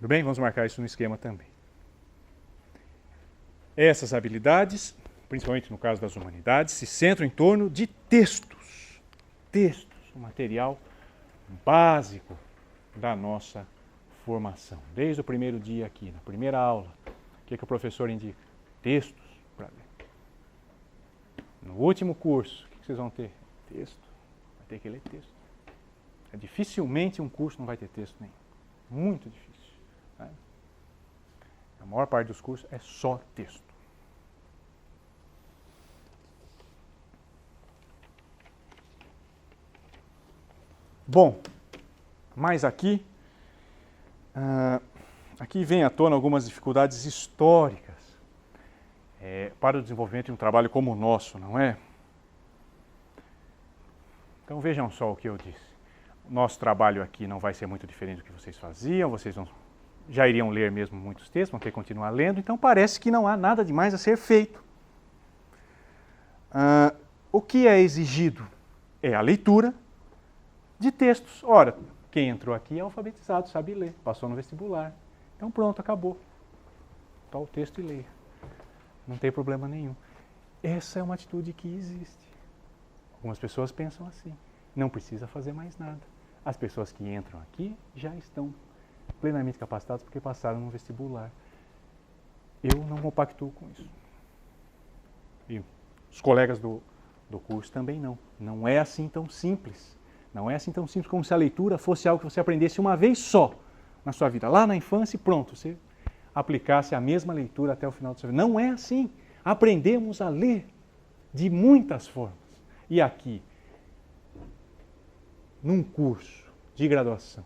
Tudo bem? Vamos marcar isso no esquema também. Essas habilidades, principalmente no caso das humanidades, se centram em torno de textos. Textos, o material básico da nossa formação. Desde o primeiro dia aqui, na primeira aula, o que o professor indica? Textos para ler. No último curso, o que vocês vão ter? Texto. Vai ter que ler texto. Dificilmente um curso não vai ter texto nenhum. Muito difícil. Né? A maior parte dos cursos é só texto. Bom, mas aqui vem à tona algumas dificuldades históricas para o desenvolvimento de um trabalho como o nosso, não é? Então vejam só o que eu disse. O nosso trabalho aqui não vai ser muito diferente do que vocês faziam, vocês já iriam ler mesmo muitos textos, vão ter que continuar lendo, então parece que não há nada demais a ser feito. O que é exigido é a leitura de textos. Ora, quem entrou aqui é alfabetizado, sabe ler, passou no vestibular. Então pronto, acabou. Toma o texto e leia. Não tem problema nenhum. Essa é uma atitude que existe. Algumas pessoas pensam assim. Não precisa fazer mais nada. As pessoas que entram aqui já estão plenamente capacitadas porque passaram no vestibular. Eu não compactuo com isso. E os colegas do curso também não. Não é assim tão simples. Não é assim tão simples como se a leitura fosse algo que você aprendesse uma vez só na sua vida. Lá na infância e pronto, você aplicasse a mesma leitura até o final da sua vida. Não é assim. Aprendemos a ler de muitas formas. E aqui, num curso de graduação,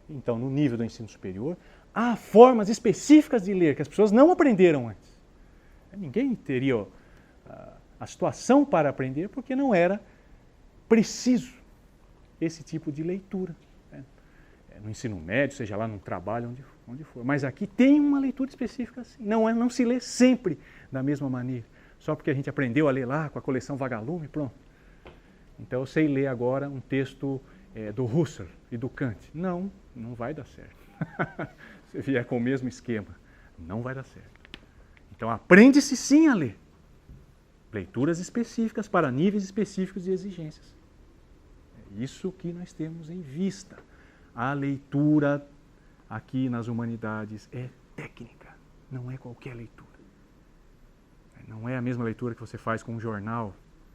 então no nível do ensino superior, há formas específicas de ler que as pessoas não aprenderam antes. Ninguém teria a situação para aprender porque não era preciso esse tipo de leitura. No ensino médio, seja lá no trabalho, onde for. Mas aqui tem uma leitura específica assim. Não se lê sempre da mesma maneira. Só porque a gente aprendeu a ler lá com a coleção Vagalume, pronto. Então eu sei ler agora um texto do Husserl e do Kant. Não vai dar certo. Se vier com o mesmo esquema, não vai dar certo. Então aprende-se sim a ler. Leituras específicas para níveis específicos de exigências. É isso que nós temos em vista. A leitura aqui nas humanidades é técnica, não é qualquer leitura. Não é a mesma leitura que você faz com um jornal,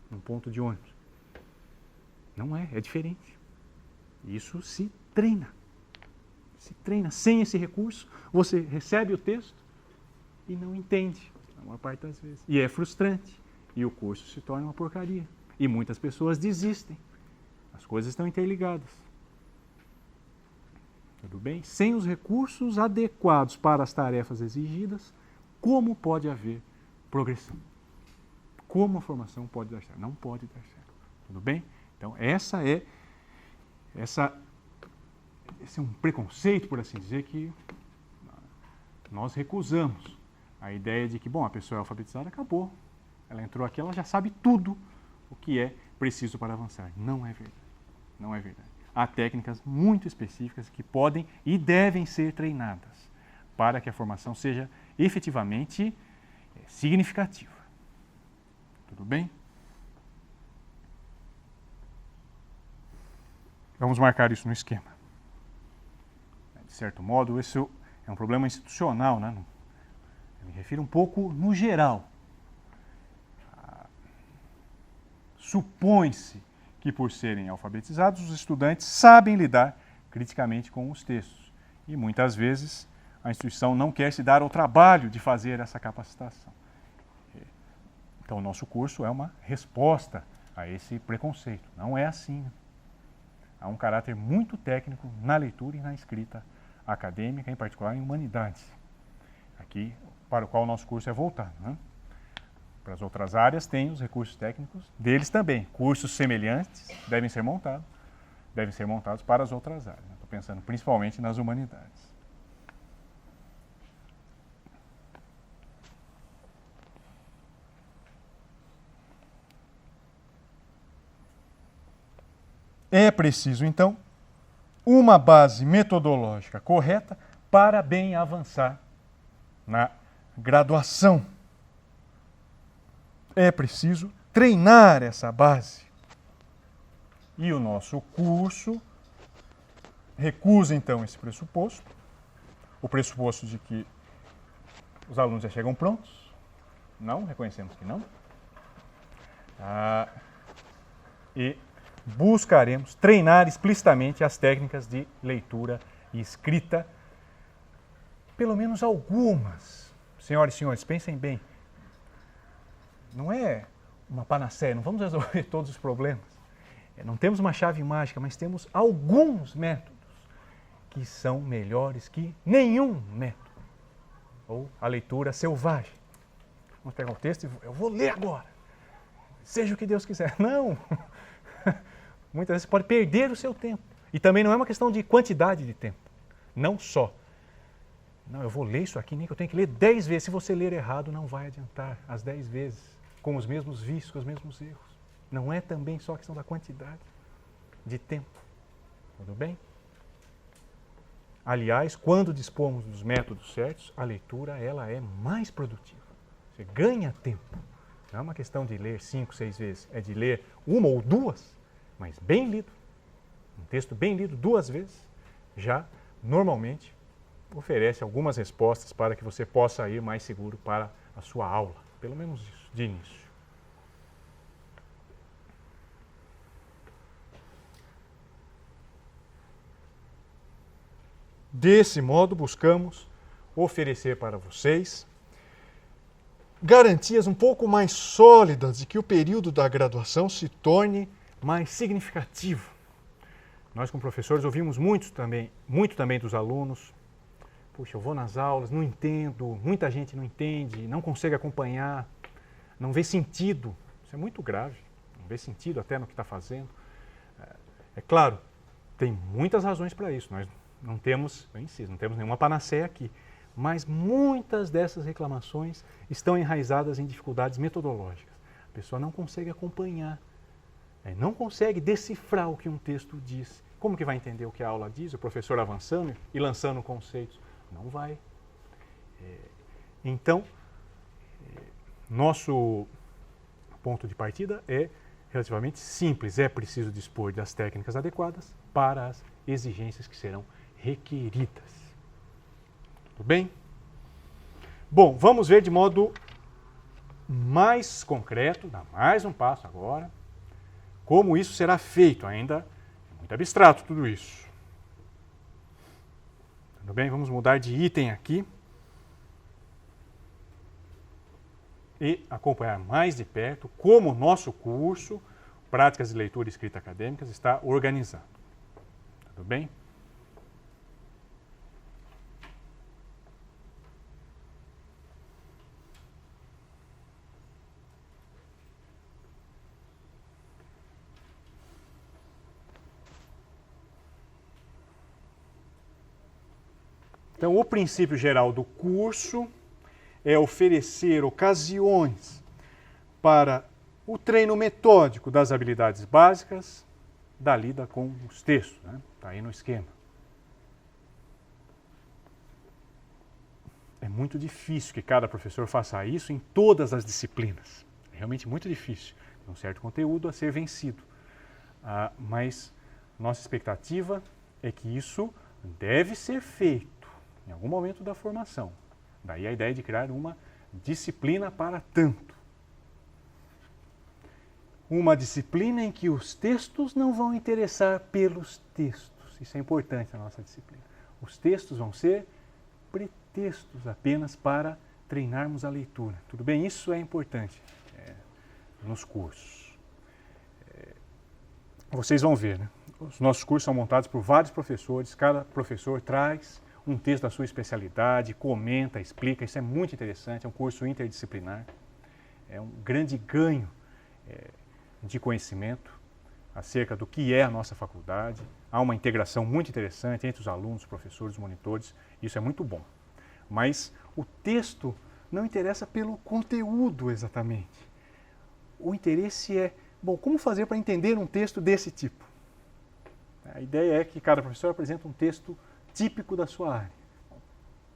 num ponto de ônibus. Não é diferente. Isso se treina. Se treina. Sem esse recurso, você recebe o texto e não entende, na maior parte das vezes. E é frustrante. E o curso se torna uma porcaria. E muitas pessoas desistem. As coisas estão interligadas. Tudo bem? Sem os recursos adequados para as tarefas exigidas, como pode haver progressão? Como a formação pode dar certo? Não pode dar certo. Tudo bem? Então, esse é um preconceito, por assim dizer, que nós recusamos. A ideia de que, bom, a pessoa é alfabetizada, acabou. Ela entrou aqui, ela já sabe tudo o que é preciso para avançar. Não é verdade. Não é verdade. Há técnicas muito específicas que podem e devem ser treinadas para que a formação seja efetivamente significativa. Tudo bem? Vamos marcar isso no esquema. De certo modo, isso é um problema institucional, né? Eu me refiro um pouco no geral. Supõe-se que, por serem alfabetizados, os estudantes sabem lidar criticamente com os textos. E, muitas vezes, a instituição não quer se dar ao trabalho de fazer essa capacitação. Então, o nosso curso é uma resposta a esse preconceito. Não é assim. Há um caráter muito técnico na leitura e na escrita acadêmica, em particular em humanidades. Aqui, para o qual o nosso curso é voltado, né? Para as outras áreas, tem os recursos técnicos deles também. Cursos semelhantes devem ser montados para as outras áreas. Estou pensando principalmente nas humanidades. É preciso, então, uma base metodológica correta para bem avançar na graduação. É preciso treinar essa base. E o nosso curso recusa, então, esse pressuposto, o pressuposto de que os alunos já chegam prontos. Não, reconhecemos que não. E buscaremos treinar explicitamente as técnicas de leitura e escrita, pelo menos algumas. Senhoras e senhores, pensem bem. Não é uma panaceia, não vamos resolver todos os problemas. Não temos uma chave mágica, mas temos alguns métodos que são melhores que nenhum método. Ou a leitura selvagem. Vamos pegar o texto e eu vou ler agora. Seja o que Deus quiser. Não! Muitas vezes você pode perder o seu tempo. E também não é uma questão de quantidade de tempo. Não só. Não, eu vou ler isso aqui, nem que eu tenho que ler 10 vezes. Se você ler errado, não vai adiantar as 10 vezes. Com os mesmos vícios, com os mesmos erros. Não é também só a questão da quantidade de tempo. Tudo bem? Aliás, quando dispomos dos métodos certos, a leitura ela é mais produtiva. Você ganha tempo. Não é uma questão de ler 5, 6 vezes. É de ler uma ou duas, mas bem lido. Um texto bem lido 2 vezes, já normalmente oferece algumas respostas para que você possa ir mais seguro para a sua aula. Pelo menos isso, de início. Desse modo, buscamos oferecer para vocês garantias um pouco mais sólidas de que o período da graduação se torne mais significativo. Nós, como professores, ouvimos muito também dos alunos. Puxa, eu vou nas aulas, não entendo, muita gente não entende, não consegue acompanhar, não vê sentido. Isso é muito grave, não vê sentido até no que está fazendo. É claro, tem muitas razões para isso. Nós não temos, eu insisto, não temos nenhuma panaceia aqui. Mas muitas dessas reclamações estão enraizadas em dificuldades metodológicas. A pessoa não consegue acompanhar, não consegue decifrar o que um texto diz. Como que vai entender o que a aula diz? O professor avançando e lançando conceitos? Não vai. Então, nosso ponto de partida é relativamente simples. É preciso dispor das técnicas adequadas para as exigências que serão requeridas. Tudo bem? Bom, vamos ver de modo mais concreto, dar mais um passo agora, como isso será feito. Ainda é muito abstrato tudo isso. Tudo bem? Vamos mudar de item aqui e acompanhar mais de perto como o nosso curso, Práticas de Leitura e Escrita Acadêmicas, está organizado. Tudo bem? Então, o princípio geral do curso é oferecer ocasiões para o treino metódico das habilidades básicas da lida com os textos. Está aí no esquema. É muito difícil que cada professor faça isso em todas as disciplinas. É realmente muito difícil. É um certo conteúdo a ser vencido. Mas nossa expectativa é que isso deve ser feito em algum momento da formação. Daí a ideia de criar uma disciplina para tanto. Uma disciplina em que os textos não vão interessar pelos textos. Isso é importante na nossa disciplina. Os textos vão ser pretextos apenas para treinarmos a leitura. Tudo bem? Isso é importante nos cursos. Vocês vão ver, né? Os nossos cursos são montados por vários professores. Cada professor traz um texto da sua especialidade, comenta, explica. Isso é muito interessante, é um curso interdisciplinar. É um grande ganho de conhecimento acerca do que é a nossa faculdade. Há uma integração muito interessante entre os alunos, os professores, os monitores. Isso é muito bom. Mas o texto não interessa pelo conteúdo exatamente. O interesse é, bom, como fazer para entender um texto desse tipo? A ideia é que cada professor apresenta um texto típico da sua área.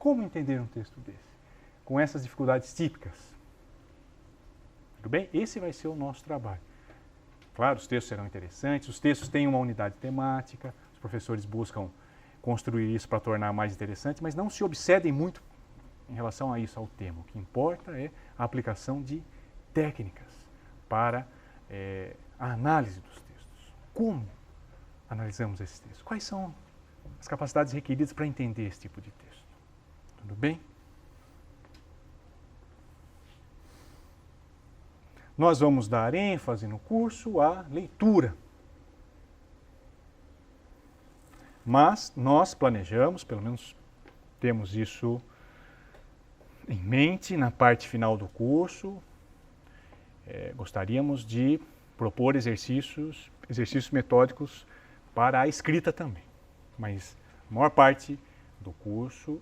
Como entender um texto desse? Com essas dificuldades típicas. Tudo bem? Esse vai ser o nosso trabalho. Claro, os textos serão interessantes, os textos têm uma unidade temática, os professores buscam construir isso para tornar mais interessante, mas não se obsedem muito em relação a isso, ao tema. O que importa é a aplicação de técnicas para a análise dos textos. Como analisamos esses textos? Quais são as capacidades requeridas para entender esse tipo de texto? Tudo bem? Nós vamos dar ênfase no curso à leitura. Mas nós planejamos, pelo menos temos isso em mente na parte final do curso, gostaríamos de propor exercícios metódicos para a escrita também. Mas a maior parte do curso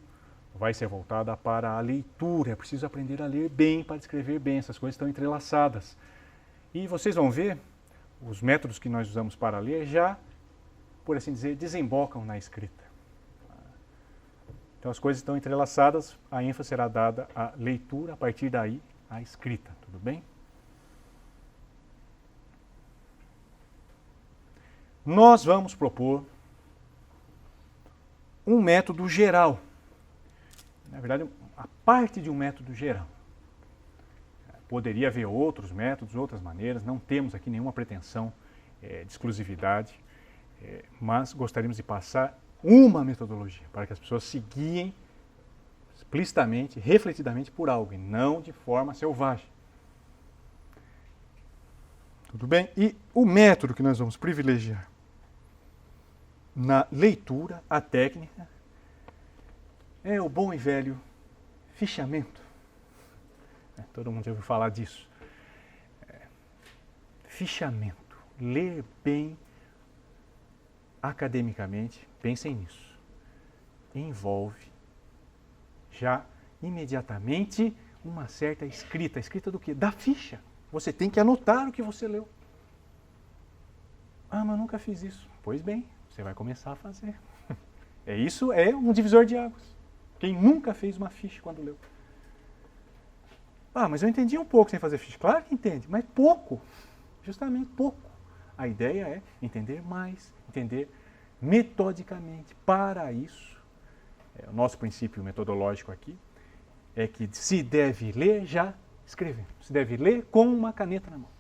vai ser voltada para a leitura. É preciso aprender a ler bem para escrever bem. Essas coisas estão entrelaçadas. E vocês vão ver, os métodos que nós usamos para ler já, por assim dizer, desembocam na escrita. Então as coisas estão entrelaçadas, a ênfase será dada à leitura, a partir daí à escrita. Tudo bem? Nós vamos propor um método geral. Na verdade, a parte de um método geral. Poderia haver outros métodos, outras maneiras, não temos aqui nenhuma pretensão de exclusividade, mas gostaríamos de passar uma metodologia para que as pessoas se guiem explicitamente, refletidamente por algo, e não de forma selvagem. Tudo bem? E o método que nós vamos privilegiar na leitura, a técnica, é o bom e velho fichamento. Todo mundo já ouviu falar disso. Fichamento. Ler bem academicamente, pensem nisso. Envolve já imediatamente uma certa escrita. Escrita do quê? Da ficha. Você tem que anotar o que você leu. Ah, mas eu nunca fiz isso. Pois bem, você vai começar a fazer. Isso é um divisor de águas. Quem nunca fez uma ficha quando leu? Ah, mas eu entendi um pouco sem fazer ficha. Claro que entende, mas pouco. Justamente pouco. A ideia é entender mais, entender metodicamente. Para isso, o nosso princípio metodológico aqui é que se deve ler já escrevendo. Se deve ler com uma caneta na mão.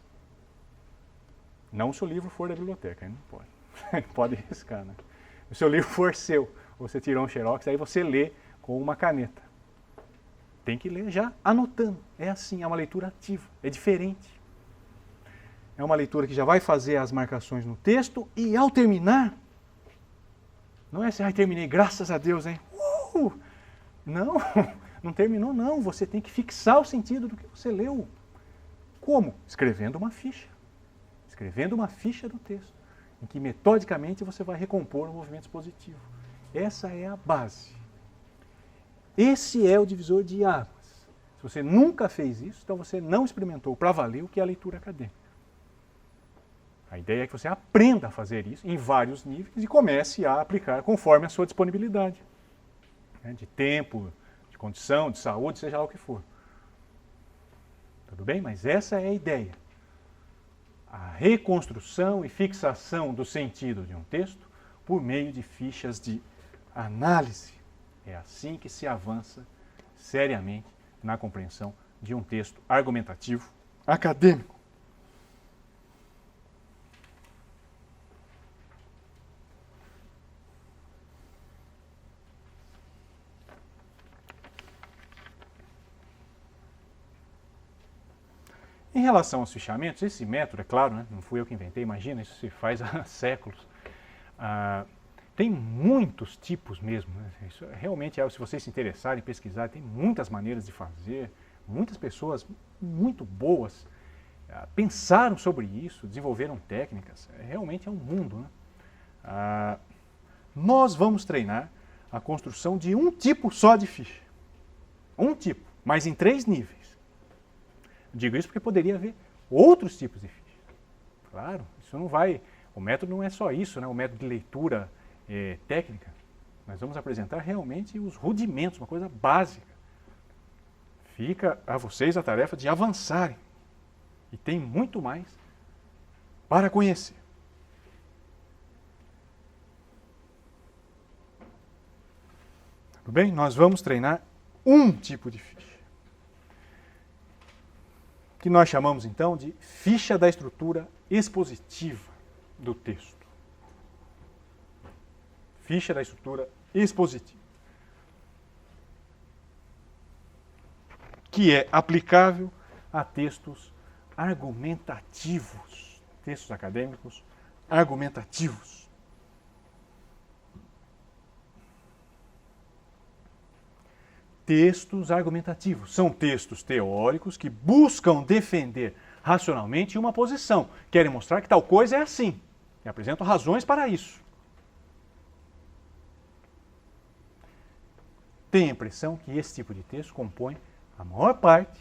Não se o livro for da biblioteca, aí não pode. Pode riscar, né? Se o seu livro for seu, você tirou um xerox, aí você lê com uma caneta. Tem que ler já anotando. É assim, é uma leitura ativa, é diferente. É uma leitura que já vai fazer as marcações no texto e ao terminar, não é assim, terminei, graças a Deus, hein? Não, não terminou não. Você tem que fixar o sentido do que você leu. Como? Escrevendo uma ficha. Escrevendo uma ficha do texto, em que metodicamente você vai recompor o movimento expositivo. Essa é a base. Esse é o divisor de águas. Se você nunca fez isso, então você não experimentou para valer o que é a leitura acadêmica. A ideia é que você aprenda a fazer isso em vários níveis e comece a aplicar conforme a sua disponibilidade. De tempo, de condição, de saúde, seja lá o que for. Tudo bem? Mas essa é a ideia. A reconstrução e fixação do sentido de um texto por meio de fichas de análise. É assim que se avança seriamente na compreensão de um texto argumentativo acadêmico. Em relação aos fichamentos, esse método, é claro, né, não fui eu que inventei, imagina, isso se faz há séculos. Tem muitos tipos mesmo. Né? Isso realmente é, se vocês se interessarem, pesquisarem, tem muitas maneiras de fazer. Muitas pessoas muito boas pensaram sobre isso, desenvolveram técnicas. Realmente é um mundo. Né? Nós vamos treinar a construção de um tipo só de ficha. Um tipo, mas em 3 níveis. Digo isso porque poderia haver outros tipos de ficha. Claro, isso não vai... O método não é só isso, né? O método de leitura técnica. Nós vamos apresentar realmente os rudimentos, uma coisa básica. Fica a vocês a tarefa de avançarem. E tem muito mais para conhecer. Tudo bem? Nós vamos treinar um tipo de ficha, que nós chamamos então de ficha da estrutura expositiva do texto. Ficha da estrutura expositiva, que é aplicável a textos argumentativos, textos acadêmicos argumentativos. Textos argumentativos são textos teóricos que buscam defender racionalmente uma posição, querem mostrar que tal coisa é assim, e apresentam razões para isso. Tenho a impressão que esse tipo de texto compõe a maior parte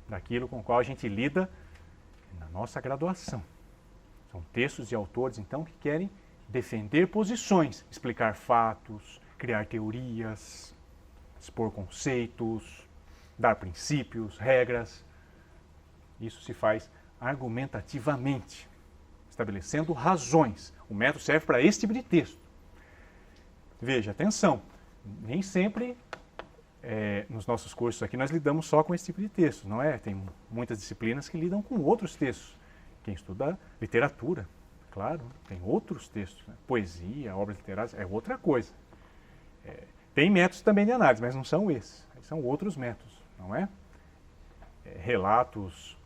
daquilo com o qual a gente lida na nossa graduação. São textos de autores, então, que querem defender posições, explicar fatos, criar teorias, expor conceitos, dar princípios, regras. Isso se faz argumentativamente, estabelecendo razões. O método serve para esse tipo de texto. Veja, atenção, nem sempre nos nossos cursos aqui nós lidamos só com esse tipo de texto, não é? Tem muitas disciplinas que lidam com outros textos. Quem estuda literatura, claro, tem outros textos. Né? Poesia, obras literárias, é outra coisa. Tem métodos também de análise, mas não são esses. São outros métodos, não é? Relatos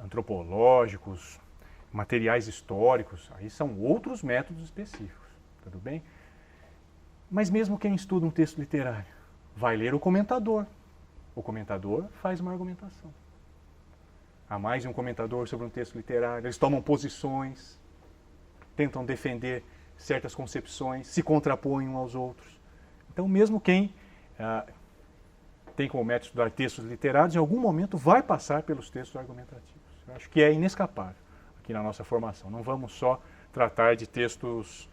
antropológicos, materiais históricos, aí são outros métodos específicos, tudo bem? Mas mesmo quem estuda um texto literário vai ler o comentador. O comentador faz uma argumentação. Há mais de um comentador sobre um texto literário, eles tomam posições, tentam defender certas concepções, se contrapõem uns aos outros. Então, mesmo quem tem como método estudar textos literários, em algum momento vai passar pelos textos argumentativos. Eu acho que é inescapável aqui na nossa formação. Não vamos só tratar de textos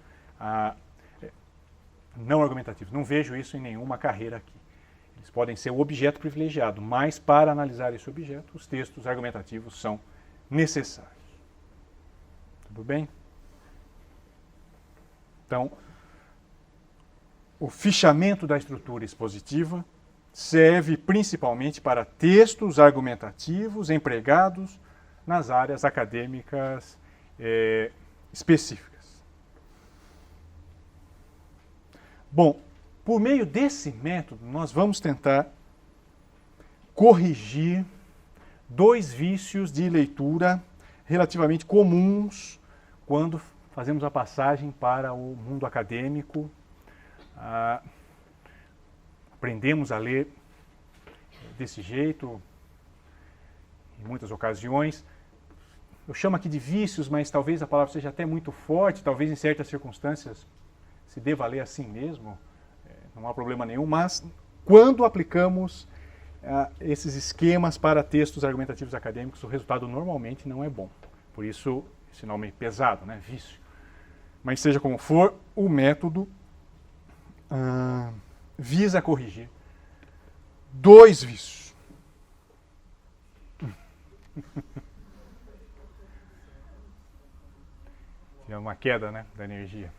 não argumentativos. Não vejo isso em nenhuma carreira aqui. Eles podem ser o objeto privilegiado, mas para analisar esse objeto, os textos argumentativos são necessários. Tudo bem? Então, o fichamento da estrutura expositiva serve principalmente para textos argumentativos empregados nas áreas acadêmicas específicas. Bom, por meio desse método, nós vamos tentar corrigir dois vícios de leitura relativamente comuns quando fazemos a passagem para o mundo acadêmico. Aprendemos a ler desse jeito, em muitas ocasiões. Eu chamo aqui de vícios, mas talvez a palavra seja até muito forte, talvez em certas circunstâncias se deva ler assim mesmo, não há problema nenhum, mas quando aplicamos esses esquemas para textos argumentativos acadêmicos, o resultado normalmente não é bom. Por isso, esse nome é pesado, né? Vício. Mas seja como for, o método visa corrigir dois vícios. É uma queda, né, da energia.